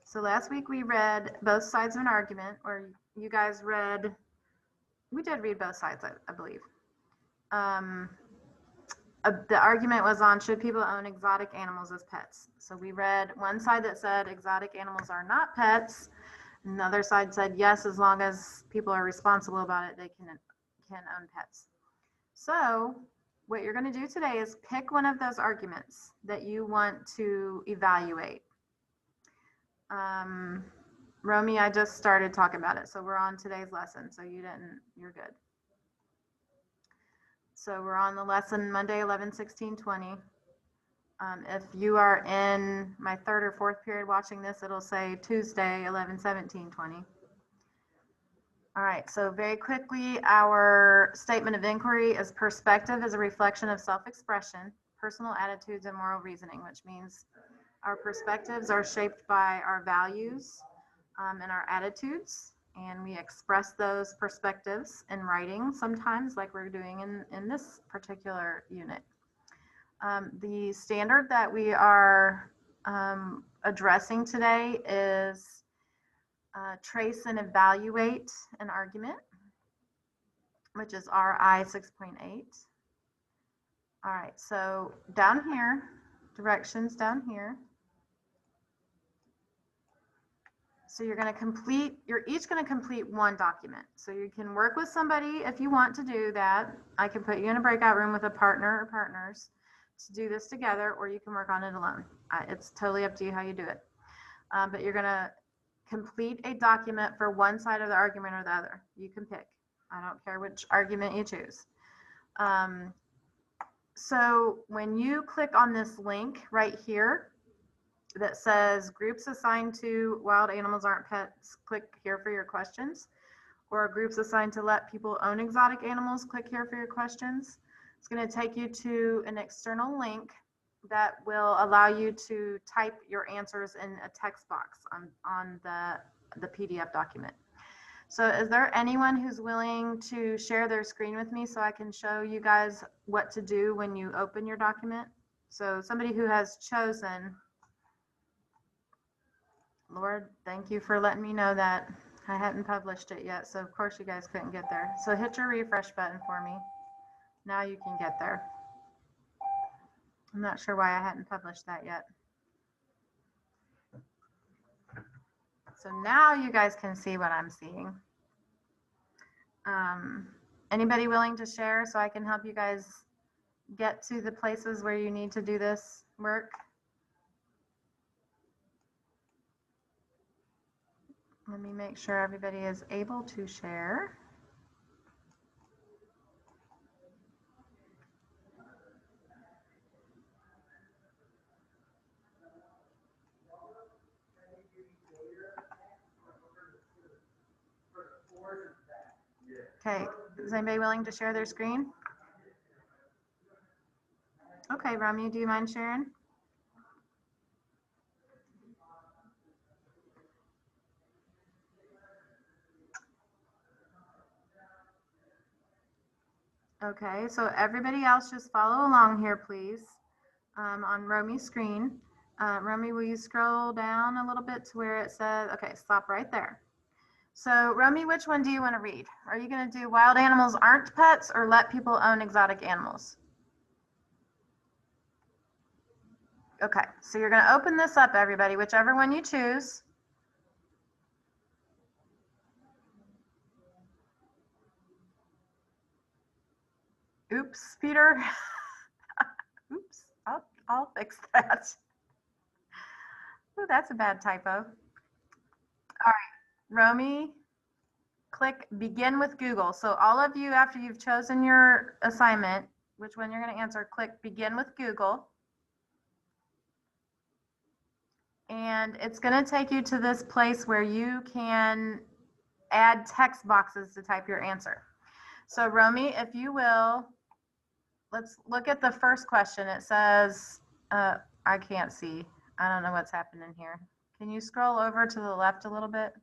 So last week we read both sides of an argument, or you guys read, we did read both sides, I believe. The argument was on should people own exotic animals as pets. So we read one side that said exotic animals are not pets. Another side said yes, as long as people are responsible about it, they can own pets. So what you're going to do today is pick one of those arguments that you want to evaluate. Romy, I just started talking about it, so we're on today's lesson. So you're good. So we're on the lesson Monday 11/16/20. If you are in my third or fourth period watching this, it'll say Tuesday 11/17/20. All right, so very quickly, our statement of inquiry is perspective is a reflection of self-expression, personal attitudes, and moral reasoning, which means our perspectives are shaped by our values and our attitudes, and we express those perspectives in writing sometimes, like we're doing in this particular unit. The standard that we are addressing today is trace and evaluate an argument, which is RI 6.8. All right, so down here, directions down here. So you're each going to complete one document. So you can work with somebody if you want to do that. I can put you in a breakout room with a partner or partners to do this together, or you can work on it alone. It's totally up to you how you do it. But you're going to complete a document for one side of the argument or the other. You can pick. I don't care which argument you choose. So when you click on this link right here that says groups assigned to wild animals aren't pets, click here for your questions. Or groups assigned to let people own exotic animals, click here for your questions. It's going to take you to an external link that will allow you to type your answers in a text box on the PDF document. So is there anyone who's willing to share their screen with me so I can show you guys what to do when you open your document? So somebody who has chosen, Lord, thank you for letting me know that I hadn't published it yet. So of course you guys couldn't get there. So hit your refresh button for me. Now you can get there. I'm not sure why I hadn't published that yet. So now you guys can see what I'm seeing. Anybody willing to share so I can help you guys get to the places where you need to do this work? Let me make sure everybody is able to share. Okay, is anybody willing to share their screen? Okay, Rami, do you mind sharing? Okay, so everybody else just follow along here, please, on Romi's screen. Romy, will you scroll down a little bit to where it says, okay, stop right there. So Romy, which one do you want to read? Are you going to do wild animals aren't pets or let people own exotic animals? Okay, so you're going to open this up, everybody, whichever one you choose. Oops, Peter. Oops, I'll fix that. Oh, that's a bad typo. All right, Romy, click begin with Google. So all of you, after you've chosen your assignment, which one you're going to answer, click begin with Google. And it's going to take you to this place where you can add text boxes to type your answer. So Romy, if you will, let's look at the first question. It says, I can't see. I don't know what's happening here. Can you scroll over to the left a little bit?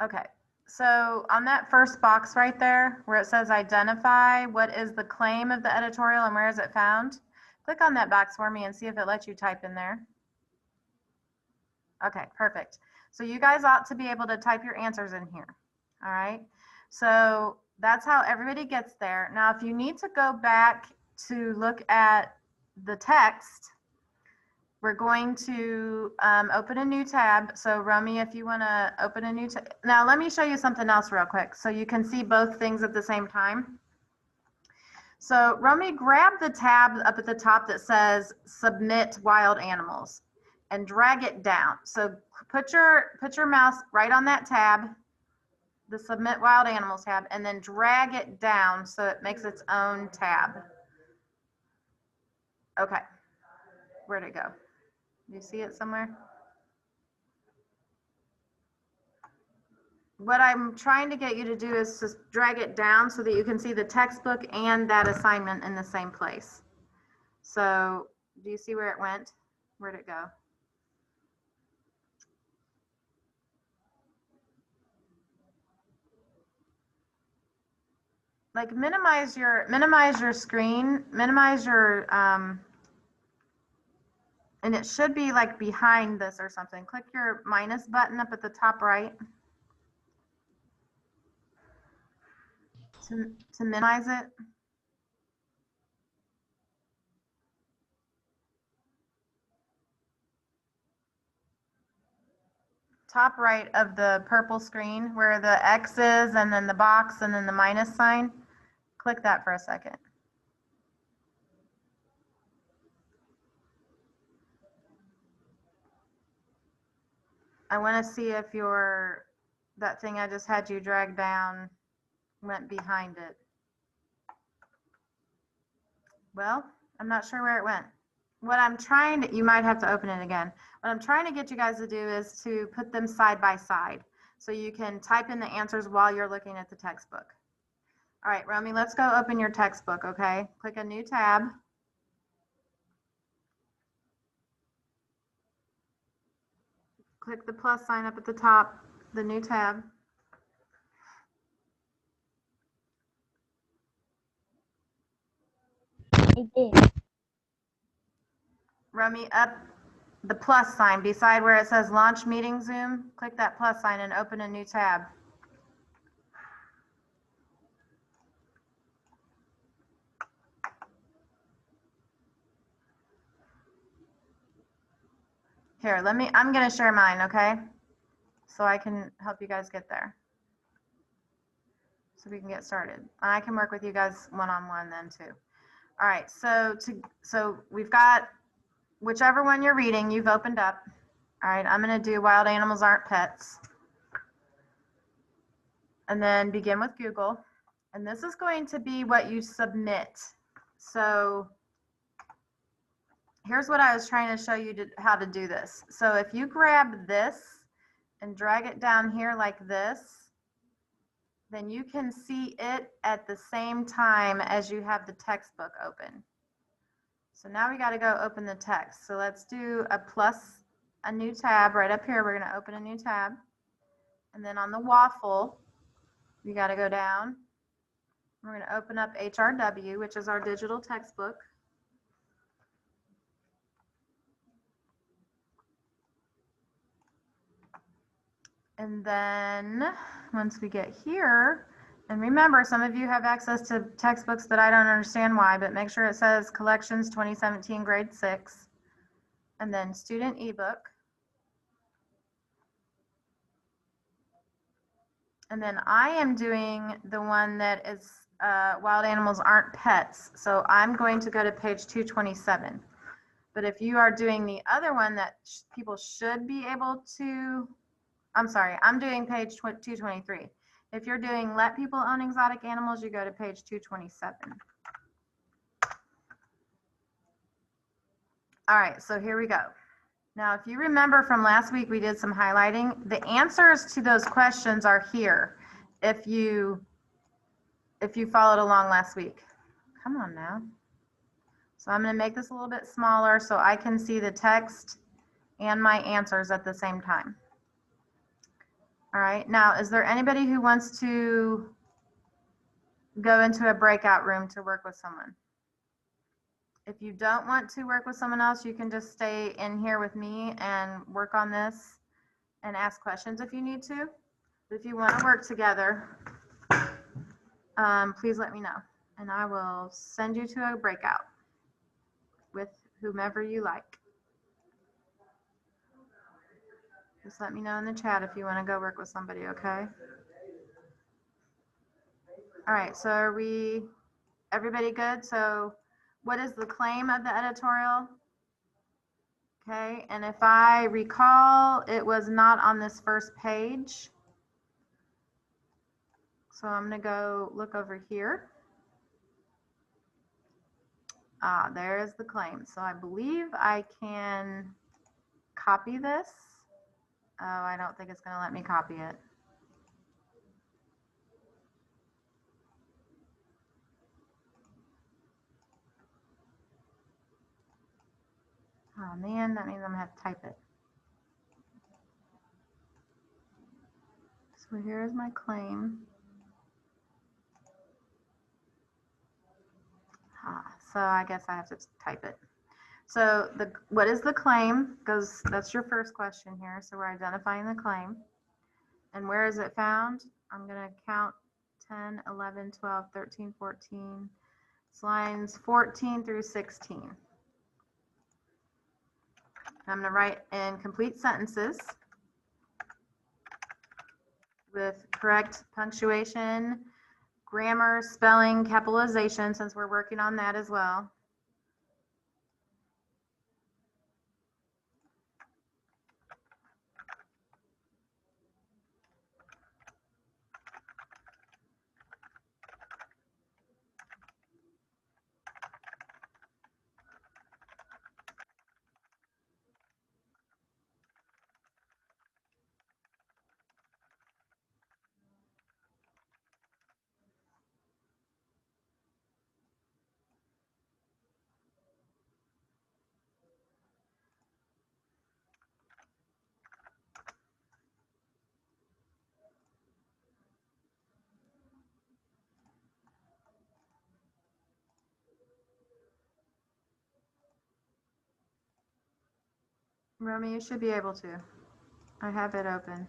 Okay, so on that first box right there where it says identify, what is the claim of the editorial and where is it found? Click on that box for me and see if it lets you type in there. Okay, perfect. So you guys ought to be able to type your answers in here. All right. So that's how everybody gets there. Now, if you need to go back to look at the text, we're going to open a new tab. So Romy, if you want to open a new tab. Now, let me show you something else real quick so you can see both things at the same time. So Romy, grab the tab up at the top that says Submit Wild Animals and drag it down. So put your mouse right on that tab, the Submit Wild Animals tab, and then drag it down so it makes its own tab. Okay, where'd it go? Do you see it somewhere? What I'm trying to get you to do is just drag it down so that you can see the textbook and that assignment in the same place. So do you see where it went? Where'd it go? Like minimize your screen, minimize your and it should be like behind this or something. Click your minus button up at the top right to minimize it. Top right of the purple screen where the X is and then the box and then the minus sign. Click that for a second. I want to see if that thing I just had you drag down went behind it. Well, I'm not sure where it went. What I'm trying to, you might have to open it again. What I'm trying to get you guys to do is to put them side by side so you can type in the answers while you're looking at the textbook. All right, Romy, let's go open your textbook, okay? Click a new tab. Click the plus sign up at the top, the new tab. I did. Romy, up the plus sign beside where it says launch meeting Zoom, click that plus sign and open a new tab. Here, I'm gonna share mine, okay? So I can help you guys get there. So we can get started. And I can work with you guys one-on-one then too. All right, so we've got whichever one you're reading, you've opened up. All right, I'm gonna do Wild Animals Aren't Pets. And then begin with Google. And this is going to be what you submit. So here's what I was trying to show you how to do this. So if you grab this and drag it down here like this, then you can see it at the same time as you have the textbook open. So now we got to go open the text. So let's do a new tab right up here. We're going to open a new tab. And then on the waffle, you got to go down. We're going to open up HRW, which is our digital textbook. And then once we get here, and remember, some of you have access to textbooks that I don't understand why, but make sure it says Collections 2017 Grade 6, and then Student eBook. And then I am doing the one that is Wild Animals Aren't Pets. So I'm going to go to page 227. But if you are doing the other one that people should be able to, I'm sorry, I'm doing page 223. If you're doing Let People Own Exotic Animals, you go to page 227. All right, so here we go. Now, if you remember from last week, we did some highlighting. The answers to those questions are here if you followed along last week. Come on now. So I'm going to make this a little bit smaller so I can see the text and my answers at the same time. All right, now, is there anybody who wants to go into a breakout room to work with someone? If you don't want to work with someone else, you can just stay in here with me and work on this and ask questions if you need to. But if you want to work together, please let me know, and I will send you to a breakout with whomever you like. Just let me know in the chat if you want to go work with somebody, okay? All right, so are everybody good? So what is the claim of the editorial? Okay, and if I recall, it was not on this first page. So I'm gonna go look over here. There's the claim. So I believe I can copy this. Oh, I don't think it's gonna let me copy it. Oh man, that means I'm gonna have to type it. So here's my claim. So I guess I have to type it. So what is the claim? That's your first question here. So we're identifying the claim. And where is it found? I'm going to count 10, 11, 12, 13, 14. It's lines 14 through 16. I'm going to write in complete sentences with correct punctuation, grammar, spelling, capitalization, since we're working on that as well. Romy, you should be able to. I have it open.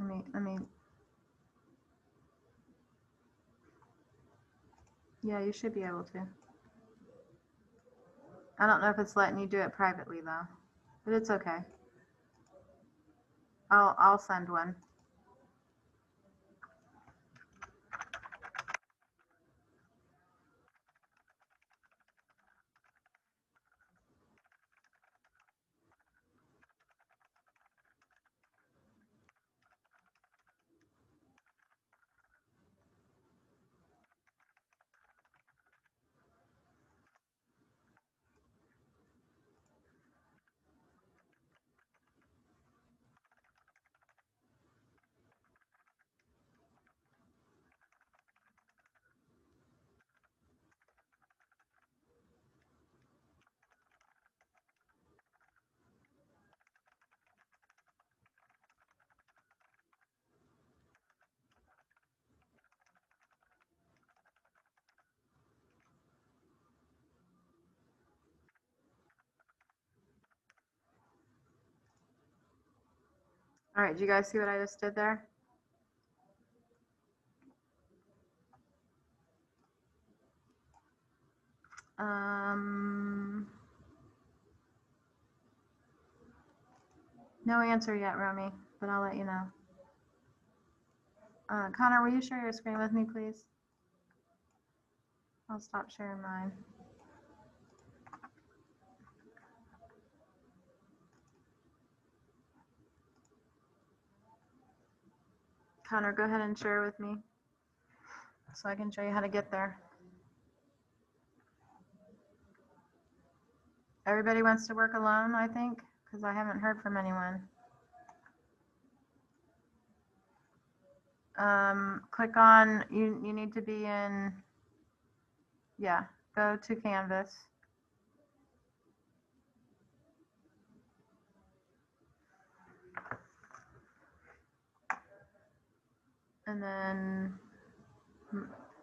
Let me. Yeah, you should be able to. I don't know if it's letting you do it privately though, but it's okay. I'll send one. All right, do you guys see what I just did there? No answer yet, Romy, but I'll let you know. Connor, will you share your screen with me, please? I'll stop sharing mine. Connor, go ahead and share with me so I can show you how to get there. Everybody wants to work alone, I think, because I haven't heard from anyone. Click on, you need to be in, yeah, go to Canvas. And then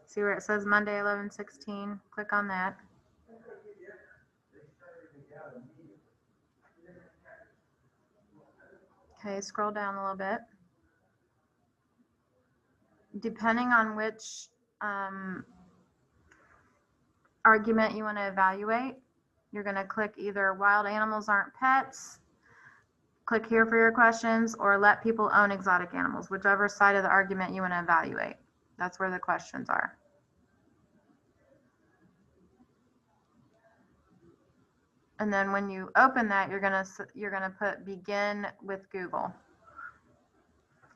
see where it says Monday 11/16, click on that. Okay, scroll down a little bit. Depending on which argument you want to evaluate, you're going to click either wild animals aren't pets, click here for your questions, or let people own exotic animals, whichever side of the argument you want to evaluate. That's where the questions are. And then when you open that, you're gonna put begin with Google.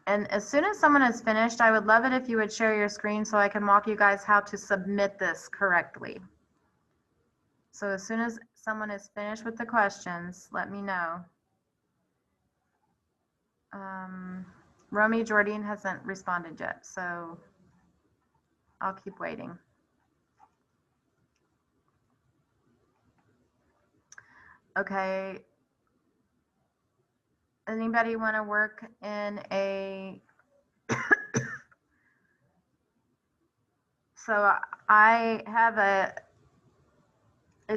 And as soon as someone is finished, I would love it if you would share your screen so I can walk you guys how to submit this correctly. So as soon as someone is finished with the questions, let me know. Romy Jordan hasn't responded yet, so I'll keep waiting. Okay. Anybody want to work in a so I have a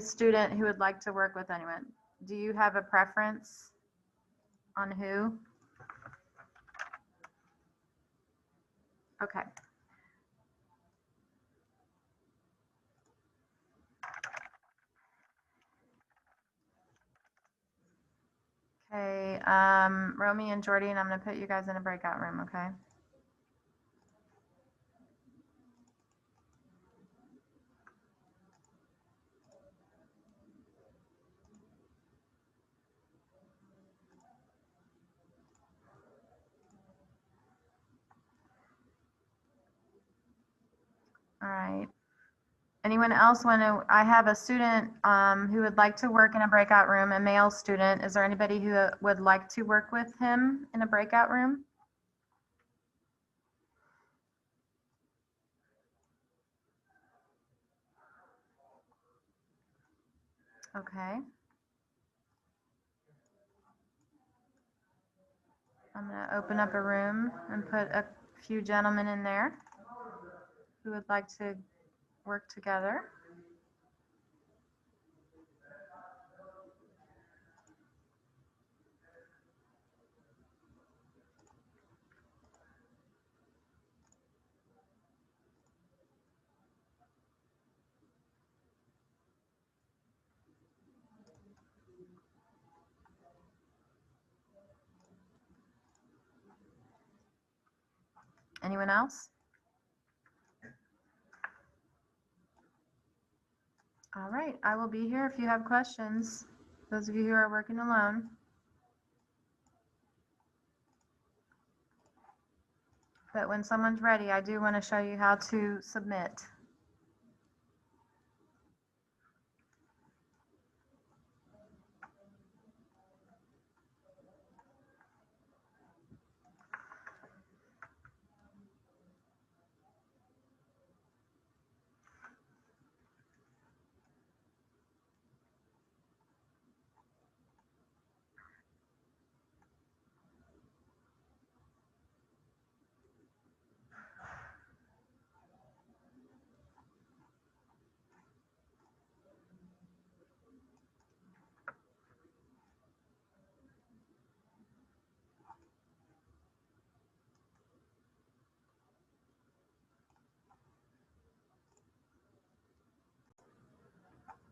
student who would like to work with anyone. Do you have a preference on who? Okay. Okay, Romy and Jordan, I'm going to put you guys in a breakout room, okay? All right. Anyone else want to? I have a student who would like to work in a breakout room, a male student. Is there anybody who would like to work with him in a breakout room? Okay. I'm going to open up a room and put a few gentlemen in there who would like to work together. Anyone else? All right, I will be here if you have questions. Those of you who are working alone. But when someone's ready, I do want to show you how to submit.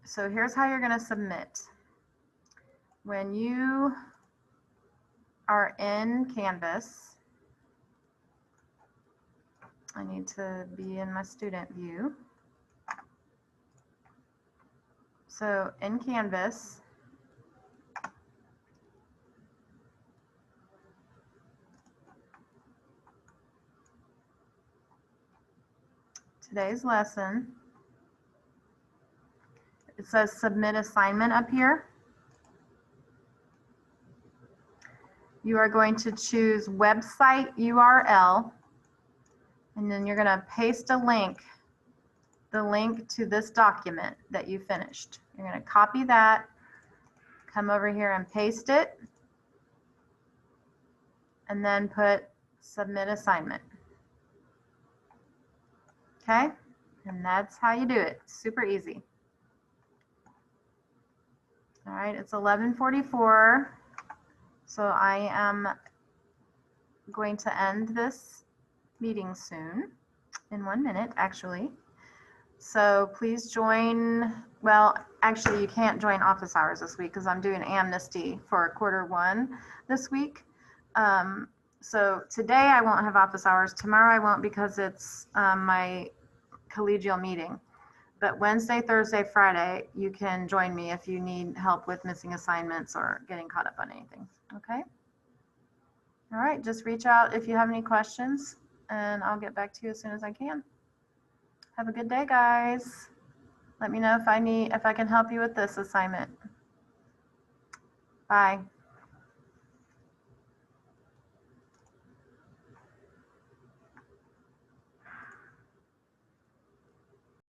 So here's how you're going to submit. When you are in Canvas, I need to be in my student view. So in Canvas, today's lesson, it says submit assignment up here. You are going to choose website URL, and then you're going to paste a link, the link to this document that you finished. You're going to copy that, come over here and paste it, and then put submit assignment. Okay, and that's how you do it. Super easy. All right, it's 11:44, so I am going to end this meeting soon, in 1 minute, actually. So please join, well, actually you can't join office hours this week because I'm doing amnesty for Q1 this week. So today I won't have office hours. Tomorrow I won't because it's my collegial meeting. But Wednesday, Thursday, Friday, you can join me if you need help with missing assignments or getting caught up on anything. Okay? All right, just reach out if you have any questions and I'll get back to you as soon as I can. Have a good day, guys. Let me know if I can help you with this assignment. Bye.